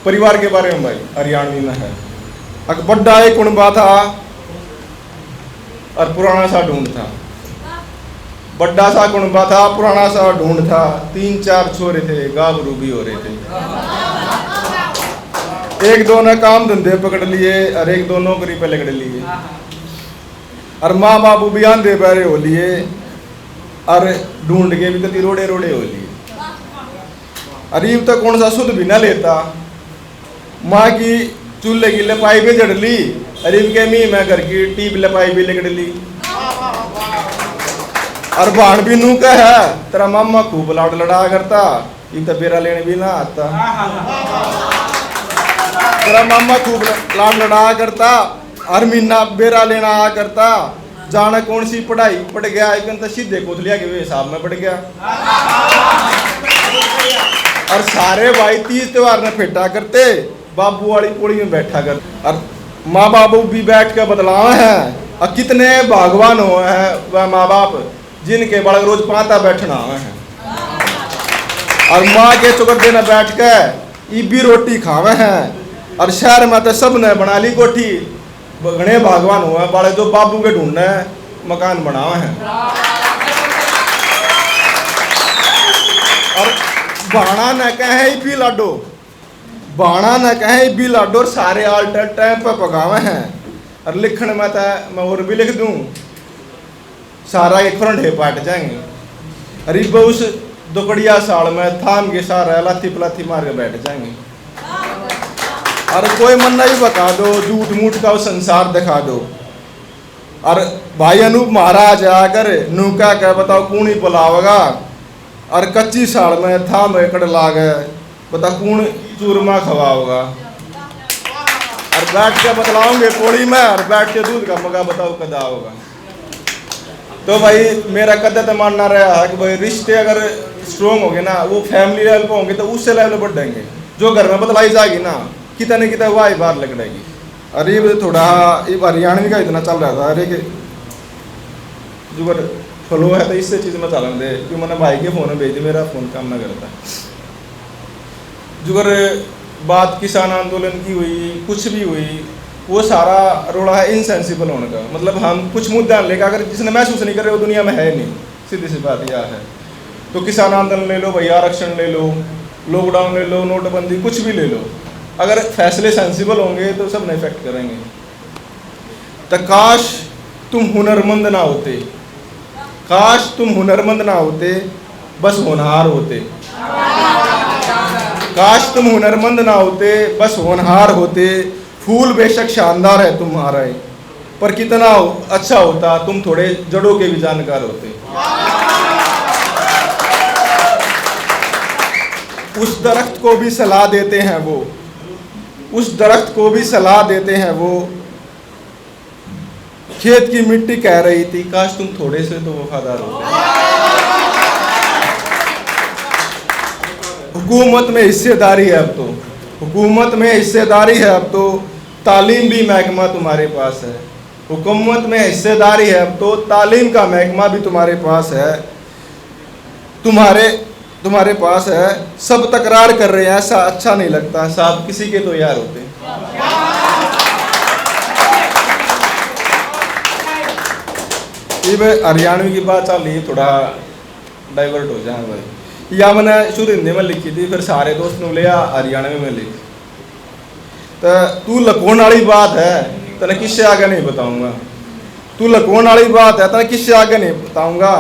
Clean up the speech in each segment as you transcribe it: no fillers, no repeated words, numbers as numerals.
परिवार के बारे में भाई हरियाणवी में है। एक बड़ा एक कुनबा था और पुराना सा ढूंढ था। बड़ा सा कुनबा था, पुराना सा ढूंढ था। 3-4 छोरे थे, गाभरू भी हो रहे थे। एक दो ने काम धंधे पकड़ लिए और एक दो नौकरी पे लगड़ लिए और माँ बाबू भी आंधे बहरे हो लिए और ढूंढ के भी कति रोड़े रोड़े हो लिए। अरीब तक कौन सा सुध भी ना लेता। माँ की चूल्हे की लपाई भी जड़ ली, अरीब के मी मैं घर की टीप लपाई भी लगड़ ली। और भाण भी नू का है तेरा मामा खूब लाड लड़ा करता, ये तो बेरा लेने भी ना आता। तेरा मामा खूब लाड लड़ा करता, हर महीना बेरा लेना आ करता। जाना कौन सी पढ़ाई पढ़ गया, एक तो सीधे कोतलिया के हिसाब में पढ़ गया। और सारे भाई 30 त्योहार में फेटा करते, बाबू वाली कोड़ी में बैठा कर। और माँ बाबू भी बैठ कर बतलावे हैं। और कितने भगवान हुए हैं वह माँ बाप जिनके बालक रोज पाता बैठना हुए हैं और माँ के चौकड़े में बैठ कर ये भी रोटी खावे हैं। और शहर में तो सब ने बना ली कोठी, घने भगवान हुए हैं बालक जो बाबू के ढूंढने मकान बनावे हैं। और बाणा न कहे भी लाडो, बाणा न कहे भी लाडो, सारे आल्टर टाइम पर पकावे हैं। और लिखण में तो मैं और भी लिख दूं, सारा एक फ्रंट है पाट जाएंगे। अरे उस दुकड़िया साल में थाम के सारा लाथी पलाथी मार के बैठ जाएंगे। और कोई मन नहीं बता दो, झूठ मूठ का संसार दिखा दो। और भाई अनूप महाराज आकर नूका क्या बताओ कूणी पलावगा। और कच्ची साल में थाम एकड़ लाग बता कूण चूरमा खवाओगा। और बैठ के बतलाओगे पोड़ी में, और बैठ के दूध का मगा बताओ कदा होगा। तो भाई मेरा कदर तो मानना रहा है कि भाई रिश्ते अगर स्ट्रोंग होंगे ना, वो फैमिली लेवल पर होंगे तो उससे लेवल पर बढ़ेंगे। जो घर में बतलाई जाएगी ना कितना न कितना वाह बार लगड़ेगी। अरे ये थोड़ा ये हरियाणवी का इतना चल रहा था। अरे जुगर फ्लो है तो इससे चीज़ में चल दे क्यों मैंने भाई के फ़ोन में भेज दी, मेरा फ़ोन काम ना करता। जुगर बात किसान आंदोलन की हुई, कुछ भी हुई, वो सारा रोड़ा है इनसेंसिबल होने का। मतलब हम कुछ मुद्दा लेकर अगर जिसने महसूस नहीं कर रहे वो दुनिया में है नहीं, सीधी सी बात यह है। तो किसान आंदोलन ले लो, भैया आरक्षण ले लो, लॉकडाउन ले लो, नोटबंदी, कुछ भी ले लो, अगर फैसले सेंसिबल होंगे तो सब ने इफेक्ट करेंगे। तो काश तुम हुनरमंद ना होते, काश तुम हुनरमंद ना होते, बस होनहार होते। काश तुम हुनरमंद ना होते, बस होनहार होते। फूल बेशक शानदार है तुम्हारा, पर कितना अच्छा होता तुम थोड़े जड़ों के भी जानकार होते। उस दरख्त को भी सलाह देते हैं वो, उस दरख्त को भी सलाह देते हैं वो। खेत की मिट्टी कह रही थी काश तुम थोड़े से तो वफादार होते। हुकूमत में हिस्सेदारी है अब तो, हुकूमत में हिस्सेदारी है अब तो, तालीम भी महकमा तुम्हारे पास है। हुकूमत में हिस्सेदारी है अब तो, तालीम का महकमा भी तुम्हारे पास है, तुम्हारे पास है। सब तकरार कर रहे हैं ऐसा अच्छा नहीं लगता, साहब किसी के तो यार होते। ये हरियाणवी की बात चल रही है, थोड़ा डाइवर्ट हो जाए भाई। या मैंने शुरू हिंदी में लिखी थी, फिर सारे दोस्त ने लिया हरियाणवी में लिखी। तो तू लकोन वाली बात है तने किससे आगे नहीं बताऊंगा, तू लकोन वाली बात है तने किससे आगे नहीं बताऊंगा।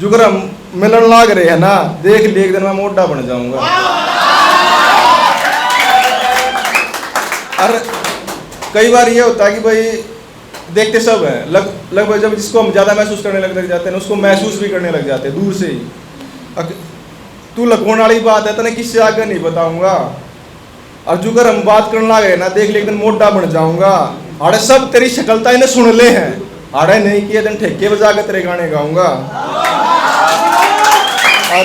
जो अगर हम मिलन लाग रहे हैं ना, देख लिए एक दिन मैं मोटा बन जाऊंगा। और कई बार ये होता है कि भाई देखते सब हैं, लगभग जब जिसको हम ज़्यादा महसूस करने लग जाते हैं उसको महसूस भी करने लग जाते हैं दूर से ही। तू लकोन वाली बात है तने किससे आगे नहीं बताऊंगा। और जो अगर हम बात करने लगे ना, देख ले एक दिन मोटा बन जाऊंगा। आड़े सब तेरी शक्लता इन्हें सुन ले हैं, आड़े नहीं किए दिन ठेके बजा के तेरे गाने गाऊंगा। और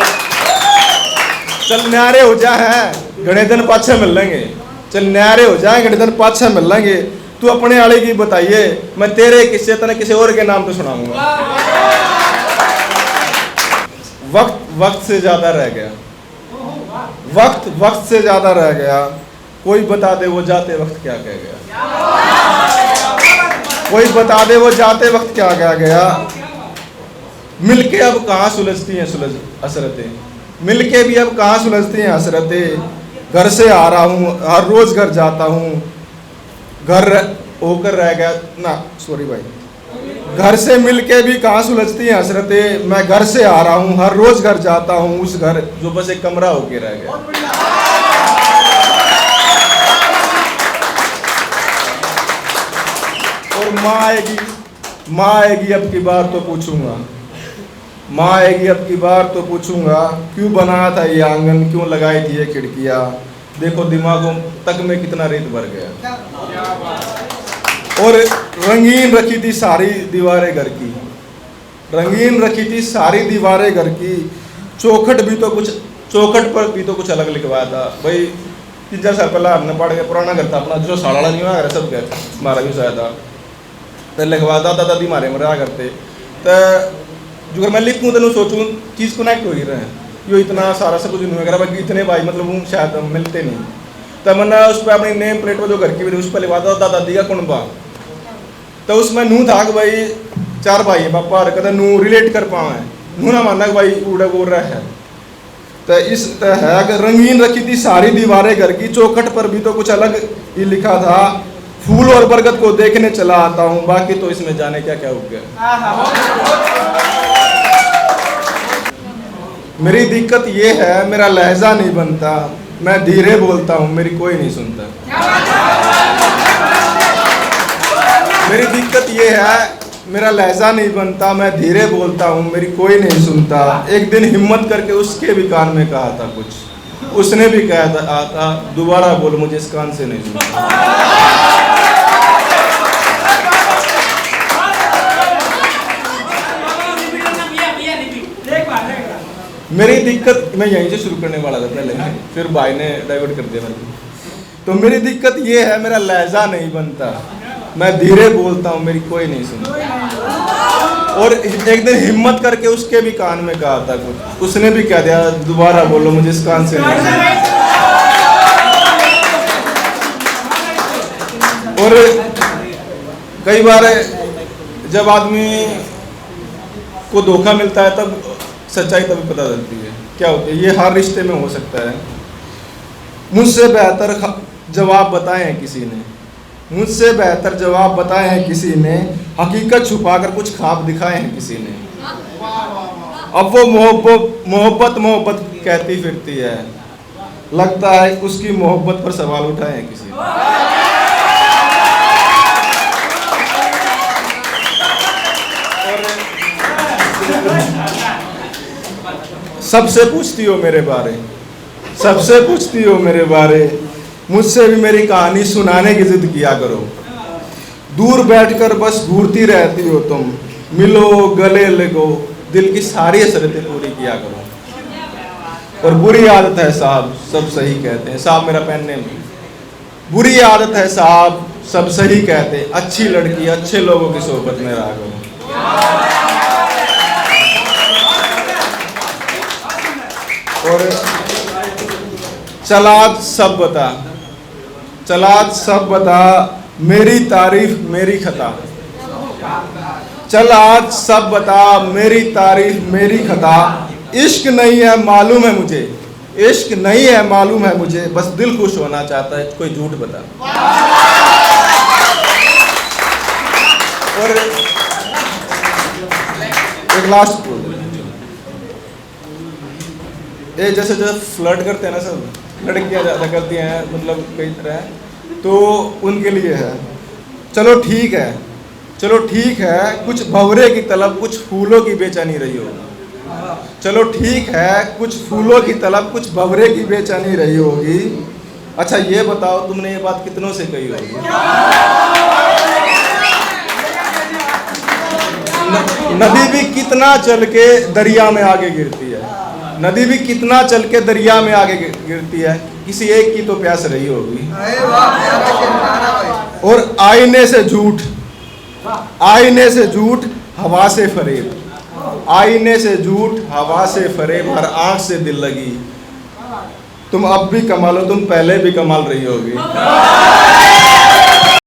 चल न्यारे हो जाए घने दिन पाछे मिल लेंगे, चल न्यारे हो जाए घने दिन पाछे मिल लेंगे। तू अपने वाले की बताइए, मैं तेरे किस्से तने किसी और के नाम पे सुनाऊंगा। वक्त से ज्यादा रह गया, वक्त वक्त से ज्यादा रह गया, कोई बता दे वो जाते वक्त क्या कह गया, कोई बता दे वो जाते वक्त क्या कह गया। मिलके अब कहाँ सुलझती हैं हसरतें, मिलके भी अब कहाँ सुलझती हैं हसरतें। घर से आ रहा हूँ, हर रोज घर जाता हूँ, घर होकर रह गया ना, सॉरी भाई, घर से मिलके भी कहाँ सुलझती हैं हसरतें। मैं घर से आ रहा हूँ, हर रोज घर जाता हूँ, उस घर जो बस एक कमरा होके रह गया। और माँ आएगी अब की बार तो पूछूंगा, माँ आएगी अब की बार तो पूछूंगा, क्यों बनाया था ये आंगन, क्यों लगाई थी ये खिड़कियाँ। देखो दिमागों तक में कितना रेत भर गया। और रंगीन रखी थी सारी दीवारें घर की, रंगीन रखी थी सारी दीवारें घर की। चौखट भी तो कुछ, चौखट पर भी तो कुछ अलग लिखवाया था भाई। 3-4 साल पहले हमने पढ़ के पुराना घर था अपना, जो साड़ा नहीं हुआ सब घर हमारा भी उसाया था, तो लिखवाया था। दादा दी हमारे मरा करते, तो जो मैं लिखूँ तो सोचूँ चीज़ कनेक्ट हो ही रहे हैं, यो इतना सारा सब कुछ नहीं वगैरह बाकी इतने भाई मतलब वो शायद मिलते नहीं। तो मैंने उस पर अपनी नेम प्लेट पर जो घर की भी उस पर लिखवा था दादा दी का कुनबा, तो उसमें नू था कि भाई 4 भाई है पापा, और कहते नू रिलेट कर पाए, नू ना मानना कि भाई उड़ा बोल रहा है। तो इस है कि रंगीन रखी थी सारी दीवारें घर की, चौखट पर भी तो कुछ अलग ही लिखा था, फूल और बरगद को देखने चला आता हूँ, बाकी तो इसमें जाने क्या क्या हो गया। मेरी दिक्कत ये है मेरा लहजा नहीं बनता, मैं धीरे बोलता हूँ मेरी कोई नहीं सुनता। मेरी दिक्कत ये है मेरा लहजा नहीं बनता, मैं धीरे बोलता हूँ मेरी कोई नहीं सुनता। एक दिन हिम्मत करके उसके भी कान में कहा था कुछ, उसने भी कहा था दोबारा बोल, मुझे इस कान से नहीं सुनता। मेरी दिक्कत, मैं यहीं से शुरू करने वाला था पहले, फिर भाई ने डाइवर्ट कर दिया मेरे। तो मेरी दिक्कत ये है मेरा लहजा नहीं बनता, मैं धीरे बोलता हूँ मेरी कोई नहीं सुनता। और एक दिन हिम्मत करके उसके भी कान में कहा था कुछ, उसने भी कह दिया दोबारा बोलो, मुझे इस कान से नहीं सुनता। और कई बार जब आदमी को धोखा मिलता है तब सच्चाई तभी पता चलती है क्या होती है। ये हर रिश्ते में हो सकता है। मुझसे बेहतर जवाब बताए हैं किसी ने, मुझसे बेहतर जवाब बताए हैं किसी ने, हकीकत छुपाकर कुछ ख्वाब दिखाए हैं किसी ने। अब वो मोहब्बत मोहब्बत कहती फिरती है, लगता है उसकी मोहब्बत पर सवाल उठाए हैं किसी ने। सबसे पूछती हो मेरे बारे, सबसे पूछती हो मेरे बारे, मुझसे भी मेरी कहानी सुनाने की जिद किया करो। दूर बैठकर बस घूरती रहती हो तुम, मिलो गले लगो, दिल की सारी हसरतें पूरी किया करो। और बुरी आदत है साहब सब सही कहते हैं, साहब मेरा पेन नेम, बुरी आदत है साहब सब सही कहते, अच्छी लड़की अच्छे लोगों की सोहबत में रहा करो। और चलाज सब बता, चलाज सब बता, मेरी तारीफ मेरी खता, चल आज सब बता मेरी तारीफ मेरी खता। इश्क नहीं है मालूम है मुझे, इश्क नहीं है मालूम है मुझे, बस दिल खुश होना चाहता है, कोई झूठ बता। और एक लास्ट, ये जैसे जब फ्लर्ट करते हैं ना सब लड़कियां ज़्यादा करती हैं, मतलब कई तरह, तो उनके लिए है चलो ठीक है, चलो ठीक है, कुछ भंवरे की तलब कुछ फूलों की बेचैनी रही होगी। चलो ठीक है, कुछ फूलों की तलब कुछ भंवरे की बेचैनी रही होगी। अच्छा ये बताओ तुमने ये बात कितनों से कही होगी? नदी भी कितना चल के दरिया में आगे गिरती है, नदी भी कितना चल के दरिया में आगे गिरती है, किसी एक की तो प्यास रही होगी। और आईने से झूठ, आईने से झूठ हवा से फरेब, आईने से झूठ हवा से फरेब, हर आंख से दिल लगी, तुम अब भी कमाल हो, तुम पहले भी कमाल रही होगी।